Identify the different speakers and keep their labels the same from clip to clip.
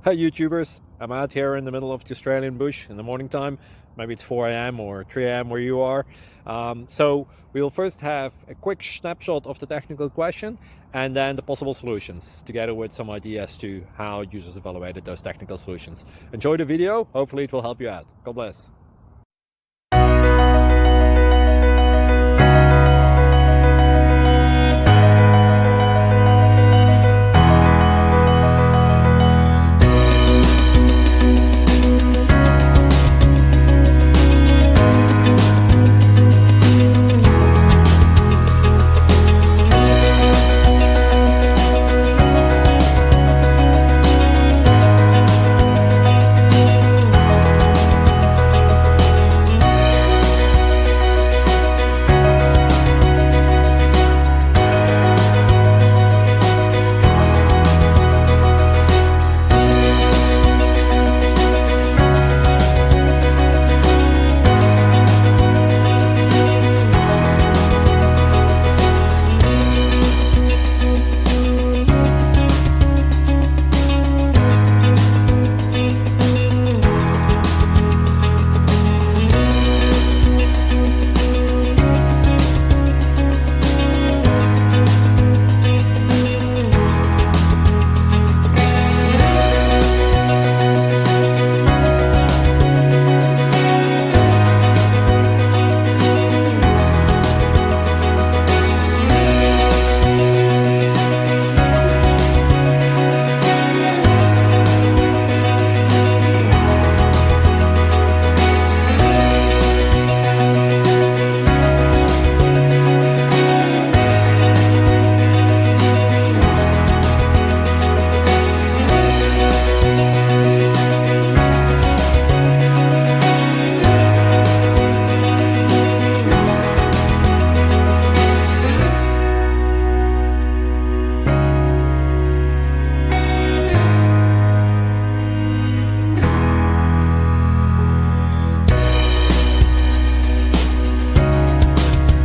Speaker 1: Hi YouTubers, I'm out here in the middle of the Australian bush in the morning time. Maybe it's 4 a.m. or 3 a.m. where you are. So we'll first have a quick snapshot of the technical question and then the possible solutions, together with some ideas to how users evaluated those technical solutions. Enjoy the video, hopefully it will help you out. God bless.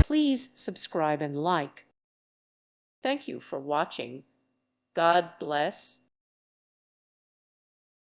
Speaker 2: Please subscribe and like. Thank you for watching. God bless.